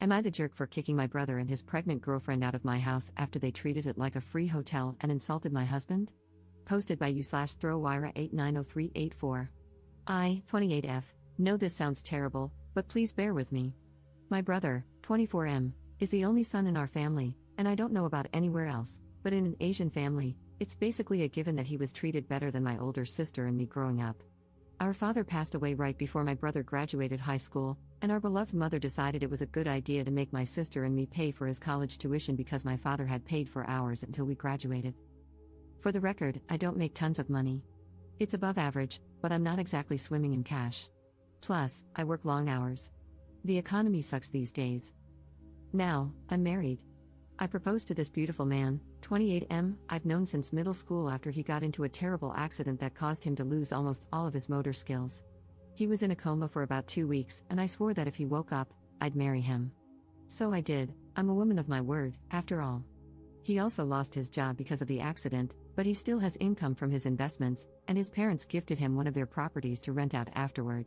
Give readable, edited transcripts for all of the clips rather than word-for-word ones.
Am I the jerk for kicking my brother and his pregnant girlfriend out of my house after they treated it like a free hotel and insulted my husband? Posted by u/throwwira890384. I, 28F, know this sounds terrible, but please bear with me. My brother, 24M, is the only son in our family, and I don't know about anywhere else, but in an Asian family, it's basically a given that he was treated better than my older sister and me growing up. Our father passed away right before my brother graduated high school, and our beloved mother decided it was a good idea to make my sister and me pay for his college tuition because my father had paid for ours until we graduated. For the record, I don't make tons of money. It's above average, but I'm not exactly swimming in cash. Plus, I work long hours. The economy sucks these days. Now, I'm married. I proposed to this beautiful man, 28M, I've known since middle school after he got into a terrible accident that caused him to lose almost all of his motor skills. He was in a coma for about 2 weeks, and I swore that if he woke up, I'd marry him. So I did. I'm a woman of my word, after all. He also lost his job because of the accident, but he still has income from his investments, and his parents gifted him one of their properties to rent out afterward.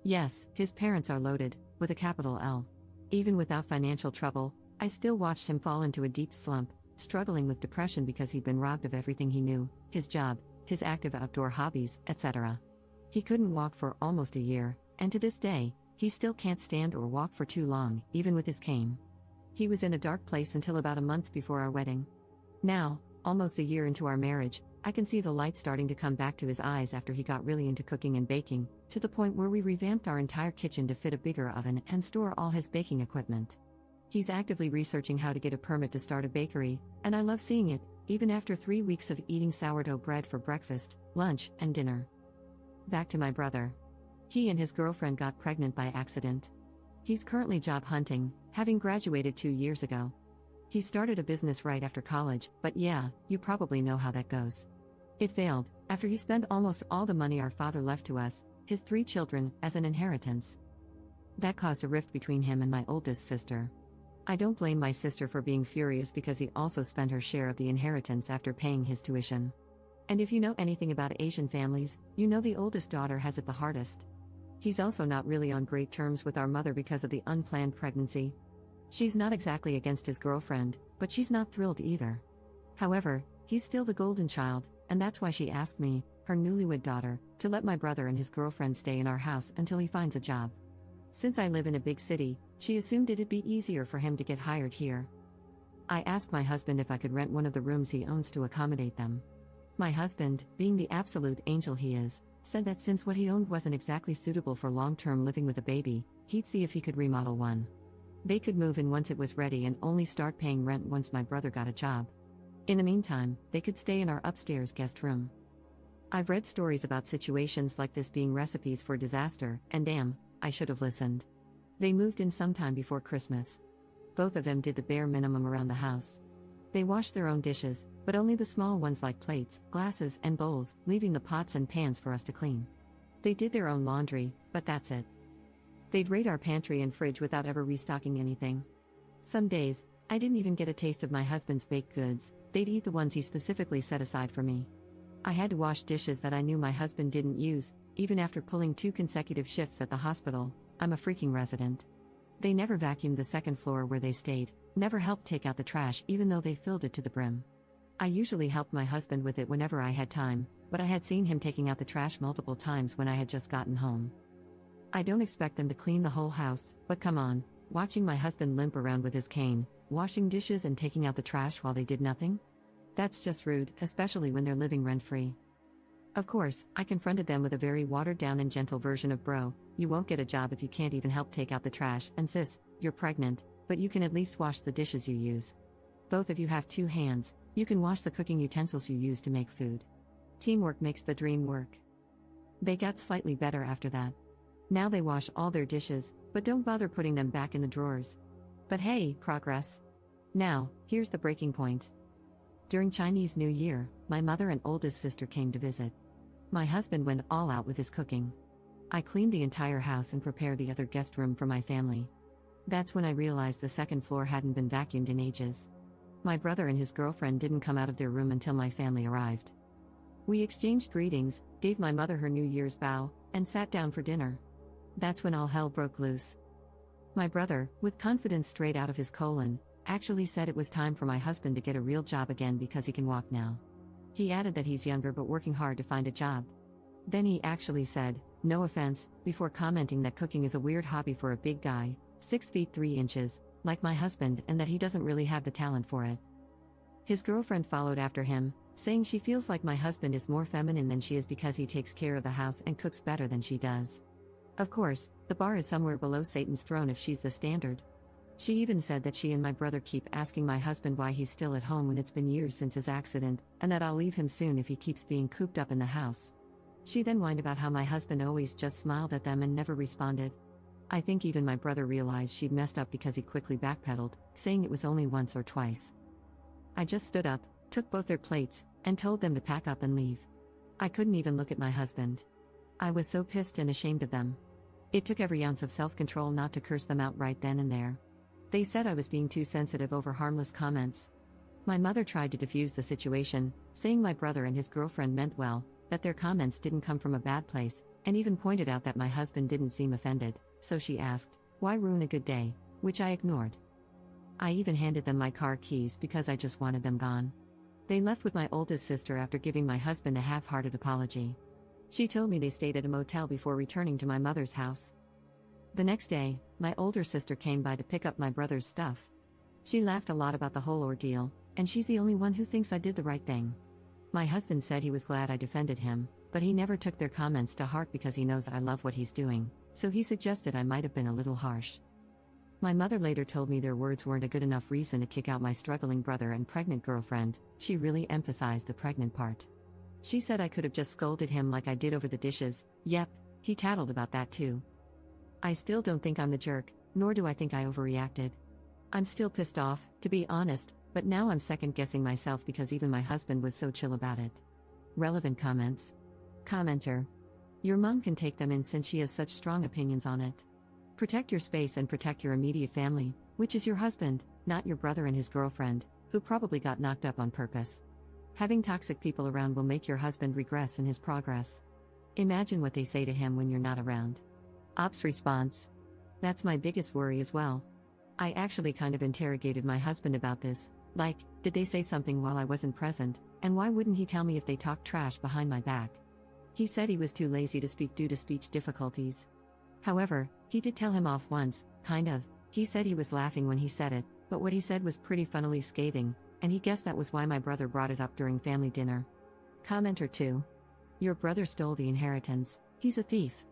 Yes, his parents are loaded, with a capital L. Even without financial trouble, I still watched him fall into a deep slump, struggling with depression because he'd been robbed of everything he knew, his job, his active outdoor hobbies, etc. He couldn't walk for almost a year, and to this day, he still can't stand or walk for too long, even with his cane. He was in a dark place until about a month before our wedding. Now, almost a year into our marriage, I can see the light starting to come back to his eyes after he got really into cooking and baking, to the point where we revamped our entire kitchen to fit a bigger oven and store all his baking equipment. He's actively researching how to get a permit to start a bakery, and I love seeing it, even after 3 weeks of eating sourdough bread for breakfast, lunch, and dinner. Back to my brother. He and his girlfriend got pregnant by accident. He's currently job hunting, having graduated 2 years ago. He started a business right after college, but yeah, you probably know how that goes. It failed, after he spent almost all the money our father left to us, his 3 children, as an inheritance. That caused a rift between him and my oldest sister. I don't blame my sister for being furious because he also spent her share of the inheritance after paying his tuition. And if you know anything about Asian families, you know the oldest daughter has it the hardest. He's also not really on great terms with our mother because of the unplanned pregnancy. She's not exactly against his girlfriend, but she's not thrilled either. However, he's still the golden child, and that's why she asked me, her newlywed daughter, to let my brother and his girlfriend stay in our house until he finds a job. Since I live in a big city, she assumed it'd be easier for him to get hired here. I asked my husband if I could rent one of the rooms he owns to accommodate them. My husband, being the absolute angel he is, said that since what he owned wasn't exactly suitable for long-term living with a baby, he'd see if he could remodel one. They could move in once it was ready and only start paying rent once my brother got a job. In the meantime, they could stay in our upstairs guest room. I've read stories about situations like this being recipes for disaster, and damn, I should have listened. They moved in sometime before Christmas. Both of them did the bare minimum around the house. They washed their own dishes, but only the small ones like plates, glasses, and bowls, leaving the pots and pans for us to clean. They did their own laundry, but that's it. They'd raid our pantry and fridge without ever restocking anything. Some days, I didn't even get a taste of my husband's baked goods. They'd eat the ones he specifically set aside for me. I had to wash dishes that I knew my husband didn't use, even after pulling 2 consecutive shifts at the hospital. I'm a freaking resident. They never vacuumed the second floor where they stayed, never helped take out the trash even though they filled it to the brim. I usually helped my husband with it whenever I had time, but I had seen him taking out the trash multiple times when I had just gotten home. I don't expect them to clean the whole house, but come on, watching my husband limp around with his cane, washing dishes and taking out the trash while they did nothing? That's just rude, especially when they're living rent-free. Of course, I confronted them with a very watered-down and gentle version of bro, you won't get a job if you can't even help take out the trash, and sis, you're pregnant, but you can at least wash the dishes you use. Both of you have 2 hands, you can wash the cooking utensils you use to make food. Teamwork makes the dream work. They got slightly better after that. Now they wash all their dishes, but don't bother putting them back in the drawers. But hey, progress. Now, here's the breaking point. During Chinese New Year, my mother and oldest sister came to visit. My husband went all out with his cooking. I cleaned the entire house and prepared the other guest room for my family. That's when I realized the second floor hadn't been vacuumed in ages. My brother and his girlfriend didn't come out of their room until my family arrived. We exchanged greetings, gave my mother her New Year's bow, and sat down for dinner. That's when all hell broke loose. My brother, with confidence straight out of his colon, actually said it was time for my husband to get a real job again because he can walk now. He added that he's younger but working hard to find a job. Then he actually said, "No offense," before commenting that cooking is a weird hobby for a big guy, 6 feet 3 inches, like my husband, and that he doesn't really have the talent for it. His girlfriend followed after him, saying she feels like my husband is more feminine than she is because he takes care of the house and cooks better than she does. Of course, the bar is somewhere below Satan's throne if she's the standard. She even said that she and my brother keep asking my husband why he's still at home when it's been years since his accident, and that I'll leave him soon if he keeps being cooped up in the house. She then whined about how my husband always just smiled at them and never responded. I think even my brother realized she'd messed up because he quickly backpedaled, saying it was only once or twice. I just stood up, took both their plates, and told them to pack up and leave. I couldn't even look at my husband. I was so pissed and ashamed of them. It took every ounce of self-control not to curse them out right then and there. They said I was being too sensitive over harmless comments. My mother tried to defuse the situation, saying my brother and his girlfriend meant well, that their comments didn't come from a bad place, and even pointed out that my husband didn't seem offended, so she asked, "Why ruin a good day?" which I ignored. I even handed them my car keys because I just wanted them gone. They left with my oldest sister after giving my husband a half-hearted apology. She told me they stayed at a motel before returning to my mother's house. The next day, my older sister came by to pick up my brother's stuff. She laughed a lot about the whole ordeal, and she's the only one who thinks I did the right thing. My husband said he was glad I defended him, but he never took their comments to heart because he knows I love what he's doing, so he suggested I might have been a little harsh. My mother later told me their words weren't a good enough reason to kick out my struggling brother and pregnant girlfriend. She really emphasized the pregnant part. She said I could have just scolded him like I did over the dishes. Yep, he tattled about that too. I still don't think I'm the jerk, nor do I think I overreacted. I'm still pissed off, to be honest, but now I'm second-guessing myself because even my husband was so chill about it. Relevant comments. Commenter. Your mom can take them in since she has such strong opinions on it. Protect your space and protect your immediate family, which is your husband, not your brother and his girlfriend, who probably got knocked up on purpose. Having toxic people around will make your husband regress in his progress. Imagine what they say to him when you're not around. Ops response. That's my biggest worry as well. I actually kind of interrogated my husband about this, like, did they say something while I wasn't present, and why wouldn't he tell me if they talked trash behind my back? He said he was too lazy to speak due to speech difficulties. However, he did tell him off once, kind of. He said he was laughing when he said it, but what he said was pretty funnily scathing, and he guessed that was why my brother brought it up during family dinner. Commenter 2. Your brother stole the inheritance. He's a thief.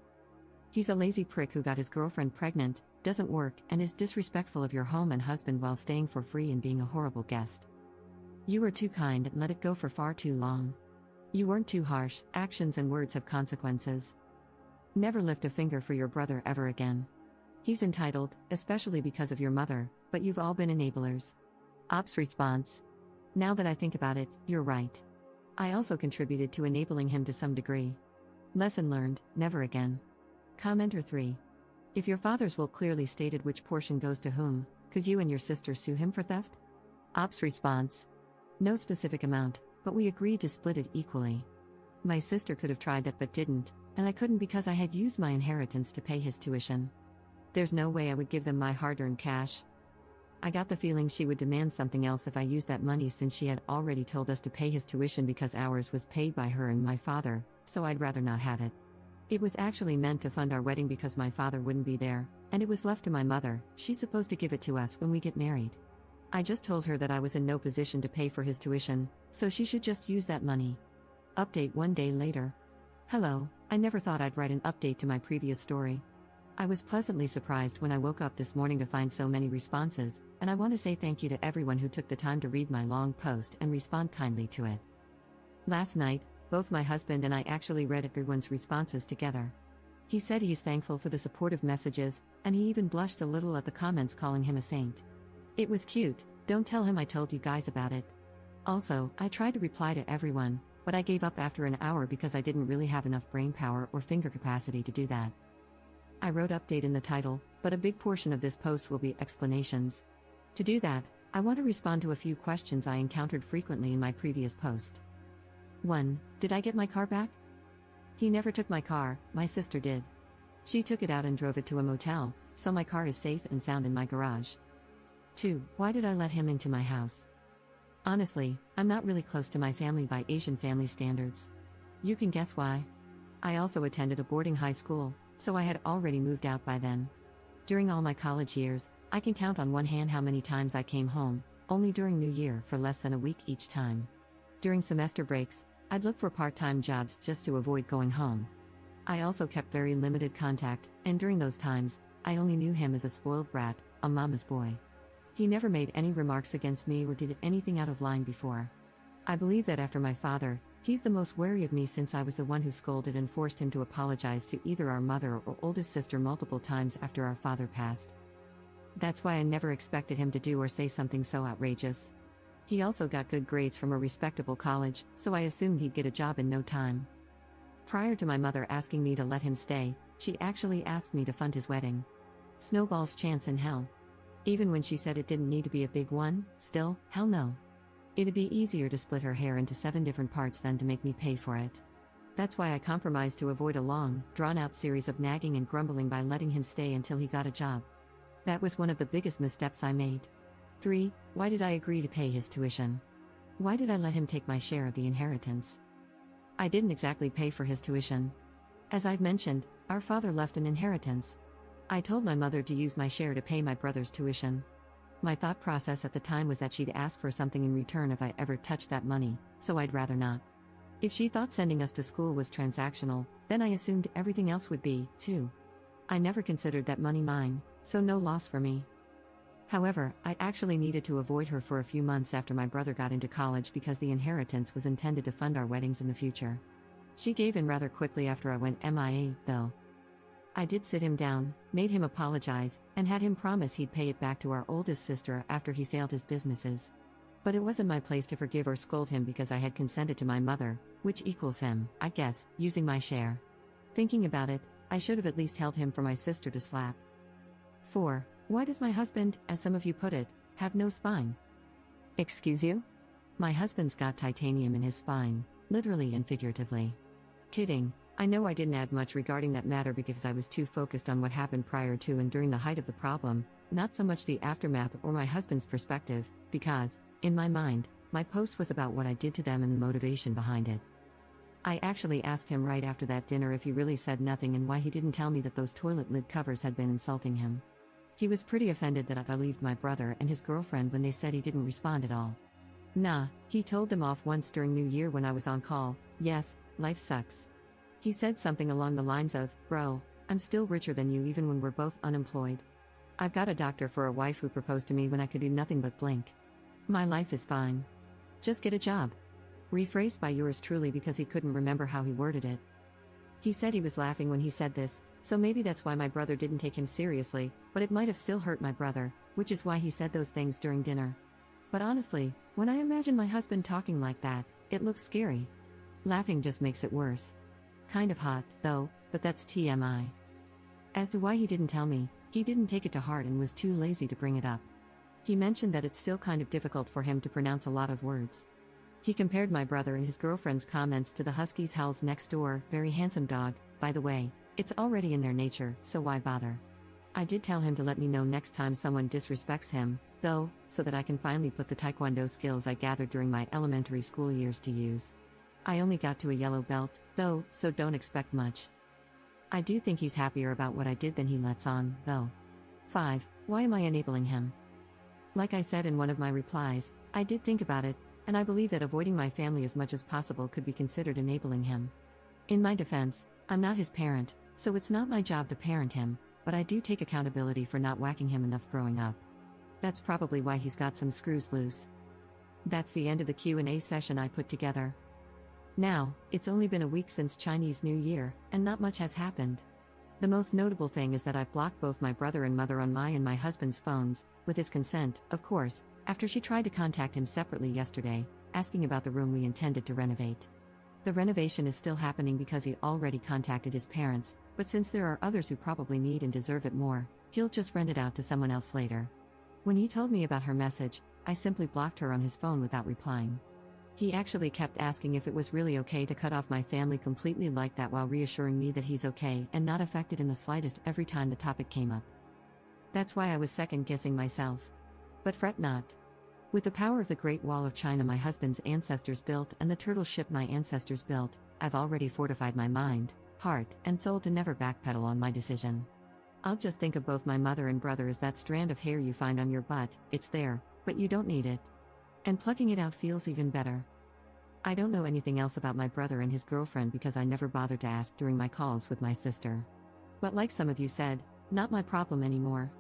He's a lazy prick who got his girlfriend pregnant, doesn't work, and is disrespectful of your home and husband while staying for free and being a horrible guest. You were too kind and let it go for far too long. You weren't too harsh. Actions and words have consequences. Never lift a finger for your brother ever again. He's entitled, especially because of your mother, but you've all been enablers. Ops response. Now that I think about it, you're right. I also contributed to enabling him to some degree. Lesson learned, never again. Commenter 3. If your father's will clearly stated which portion goes to whom, could you and your sister sue him for theft? Ops response. No specific amount, but we agreed to split it equally. My sister could have tried that but didn't, and I couldn't because I had used my inheritance to pay his tuition. There's no way I would give them my hard-earned cash. I got the feeling she would demand something else if I used that money since she had already told us to pay his tuition because ours was paid by her and my father, so I'd rather not have it. It was actually meant to fund our wedding because my father wouldn't be there, and it was left to my mother. She's supposed to give it to us when we get married. I just told her that I was in no position to pay for his tuition, so she should just use that money. Update 1 day later. Hello, I never thought I'd write an update to my previous story. I was pleasantly surprised when I woke up this morning to find so many responses, and I want to say thank you to everyone who took the time to read my long post and respond kindly to it. Last night, both my husband and I actually read everyone's responses together. He said he's thankful for the supportive messages, and he even blushed a little at the comments calling him a saint. It was cute. Don't tell him I told you guys about it. Also, I tried to reply to everyone, but I gave up after an hour because I didn't really have enough brain power or finger capacity to do that. I wrote update in the title, but a big portion of this post will be explanations. To do that, I want to respond to a few questions I encountered frequently in my previous post. 1. Did I get my car back? He never took my car, my sister did. She took it out and drove it to a motel, so my car is safe and sound in my garage. 2. Why did I let him into my house? Honestly, I'm not really close to my family by Asian family standards. You can guess why. I also attended a boarding high school, so I had already moved out by then. During all my college years, I can count on one hand how many times I came home, only during New Year for less than a week each time. During semester breaks, I'd look for part-time jobs just to avoid going home. I also kept very limited contact, and during those times, I only knew him as a spoiled brat, a mama's boy. He never made any remarks against me or did anything out of line before. I believe that after my father, he's the most wary of me since I was the one who scolded and forced him to apologize to either our mother or oldest sister multiple times after our father passed. That's why I never expected him to do or say something so outrageous. He also got good grades from a respectable college, so I assumed he'd get a job in no time. Prior to my mother asking me to let him stay, she actually asked me to fund his wedding. Snowball's chance in hell. Even when she said it didn't need to be a big one, still, hell no. It'd be easier to split her hair into 7 different parts than to make me pay for it. That's why I compromised to avoid a long, drawn-out series of nagging and grumbling by letting him stay until he got a job. That was one of the biggest missteps I made. 3. Why did I agree to pay his tuition? Why did I let him take my share of the inheritance? I didn't exactly pay for his tuition. As I've mentioned, our father left an inheritance. I told my mother to use my share to pay my brother's tuition. My thought process at the time was that she'd ask for something in return if I ever touched that money, so I'd rather not. If she thought sending us to school was transactional, then I assumed everything else would be, too. I never considered that money mine, so no loss for me. However, I actually needed to avoid her for a few months after my brother got into college because the inheritance was intended to fund our weddings in the future. She gave in rather quickly after I went MIA, though. I did sit him down, made him apologize, and had him promise he'd pay it back to our oldest sister after he failed his businesses. But it wasn't my place to forgive or scold him because I had consented to my mother, which equals him, I guess, using my share. Thinking about it, I should have at least held him for my sister to slap. 4. Why does my husband, as some of you put it, have no spine? Excuse you? My husband's got titanium in his spine, literally and figuratively. Kidding. I know I didn't add much regarding that matter because I was too focused on what happened prior to and during the height of the problem, not so much the aftermath or my husband's perspective, because, in my mind, my post was about what I did to them and the motivation behind it. I actually asked him right after that dinner if he really said nothing and why he didn't tell me that those toilet lid covers had been insulting him. He was pretty offended that I believed my brother and his girlfriend when they said he didn't respond at all. Nah, he told them off once during New Year when I was on call. Yes, life sucks. He said something along the lines of, "Bro, I'm still richer than you even when we're both unemployed. I've got a doctor for a wife who proposed to me when I could do nothing but blink. My life is fine. Just get a job." Rephrased by yours truly because he couldn't remember how he worded it. He said he was laughing when he said this, so maybe that's why my brother didn't take him seriously, but it might have still hurt my brother, which is why he said those things during dinner. But honestly, when I imagine my husband talking like that, it looks scary. Laughing just makes it worse. Kind of hot, though, but that's TMI. As to why he didn't tell me, he didn't take it to heart and was too lazy to bring it up. He mentioned that it's still kind of difficult for him to pronounce a lot of words. He compared my brother and his girlfriend's comments to the Husky's Hell's next door, very handsome dog. By the way, it's already in their nature, so why bother? I did tell him to let me know next time someone disrespects him, though, so that I can finally put the taekwondo skills I gathered during my elementary school years to use. I only got to a yellow belt, though, so don't expect much. I do think he's happier about what I did than he lets on, though. 5. Why am I enabling him? Like I said in one of my replies, I did think about it, and I believe that avoiding my family as much as possible could be considered enabling him. In my defense, I'm not his parent, so it's not my job to parent him, but I do take accountability for not whacking him enough growing up. That's probably why he's got some screws loose. That's the end of the Q&A session I put together. Now, it's only been a week since Chinese New Year, and not much has happened. The most notable thing is that I've blocked both my brother and mother on my and my husband's phones, with his consent, of course, after she tried to contact him separately yesterday, asking about the room we intended to renovate. The renovation is still happening because he already contacted his parents, but since there are others who probably need and deserve it more, he'll just rent it out to someone else later. When he told me about her message, I simply blocked her on his phone without replying. He actually kept asking if it was really okay to cut off my family completely like that while reassuring me that he's okay and not affected in the slightest every time the topic came up. That's why I was second guessing myself. But fret not. With the power of the Great Wall of China my husband's ancestors built and the turtle ship my ancestors built, I've already fortified my mind, heart, and soul to never backpedal on my decision. I'll just think of both my mother and brother as that strand of hair you find on your butt. It's there, but you don't need it. And plucking it out feels even better. I don't know anything else about my brother and his girlfriend because I never bothered to ask during my calls with my sister. But like some of you said, not my problem anymore.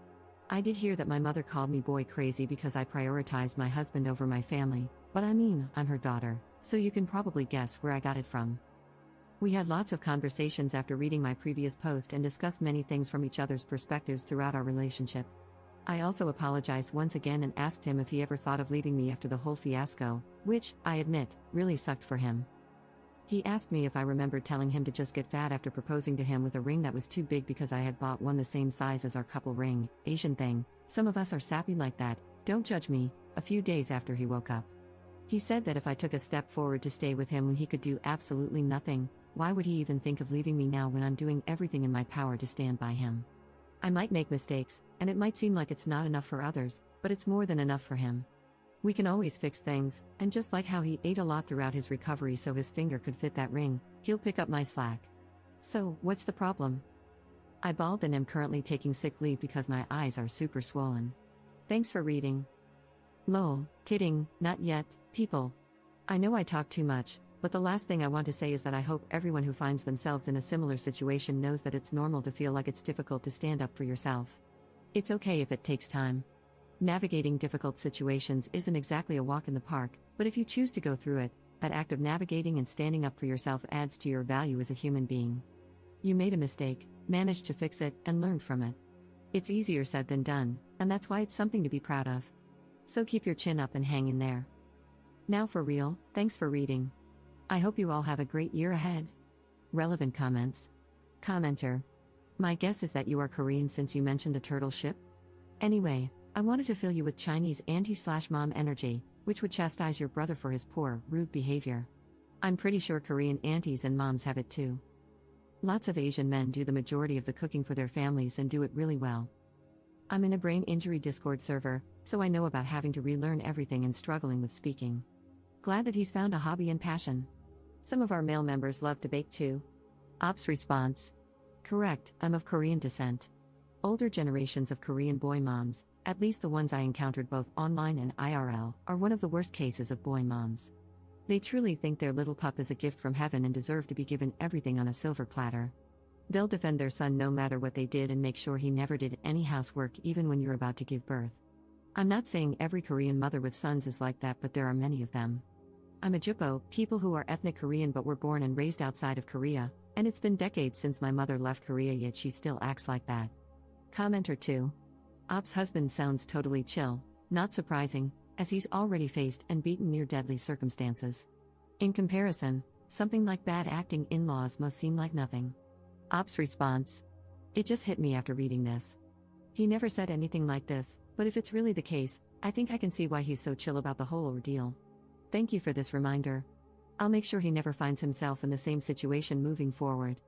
I did hear that my mother called me boy crazy because I prioritized my husband over my family, but I mean, I'm her daughter, so you can probably guess where I got it from. We had lots of conversations after reading my previous post and discussed many things from each other's perspectives throughout our relationship. I also apologized once again and asked him if he ever thought of leaving me after the whole fiasco, which, I admit, really sucked for him. He asked me if I remembered telling him to just get fat after proposing to him with a ring that was too big because I had bought one the same size as our couple ring. Asian thing, some of us are sappy like that, don't judge me, a few days after he woke up. He said that if I took a step forward to stay with him when he could do absolutely nothing, why would he even think of leaving me now when I'm doing everything in my power to stand by him? I might make mistakes, and it might seem like it's not enough for others, but it's more than enough for him. We can always fix things, and just like how he ate a lot throughout his recovery so his finger could fit that ring, he'll pick up my slack. So, what's the problem? I bawled and am currently taking sick leave because my eyes are super swollen. Thanks for reading. Lol, kidding, not yet, people. I know I talk too much, but the last thing I want to say is that I hope everyone who finds themselves in a similar situation knows that it's normal to feel like it's difficult to stand up for yourself. It's okay if it takes time. Navigating difficult situations isn't exactly a walk in the park, but if you choose to go through it, that act of navigating and standing up for yourself adds to your value as a human being. You made a mistake, managed to fix it, and learned from it. It's easier said than done, and that's why it's something to be proud of. So keep your chin up and hang in there. Now for real, thanks for reading. I hope you all have a great year ahead. Relevant comments. Commenter. My guess is that you are Korean since you mentioned the turtle ship? Anyway, I wanted to fill you with Chinese auntie/mom energy, which would chastise your brother for his poor, rude behavior. I'm pretty sure Korean aunties and moms have it too. Lots of Asian men do the majority of the cooking for their families and do it really well. I'm in a brain injury Discord server, so I know about having to relearn everything and struggling with speaking. Glad that he's found a hobby and passion. Some of our male members love to bake too. Ops response. Correct, I'm of Korean descent. Older generations of Korean boy moms, at least the ones I encountered both online and IRL, are one of the worst cases of boy moms. They truly think their little pup is a gift from heaven and deserve to be given everything on a silver platter. They'll defend their son no matter what they did and make sure he never did any housework even when you're about to give birth. I'm not saying every Korean mother with sons is like that, but there are many of them. I'm a Jippo, people who are ethnic Korean but were born and raised outside of Korea, and it's been decades since my mother left Korea yet she still acts like that. Commenter 2. Op's husband sounds totally chill, not surprising, as he's already faced and beaten near deadly circumstances. In comparison, something like bad acting in-laws must seem like nothing. Op's response. It just hit me after reading this. He never said anything like this, but if it's really the case, I think I can see why he's so chill about the whole ordeal. Thank you for this reminder. I'll make sure he never finds himself in the same situation moving forward.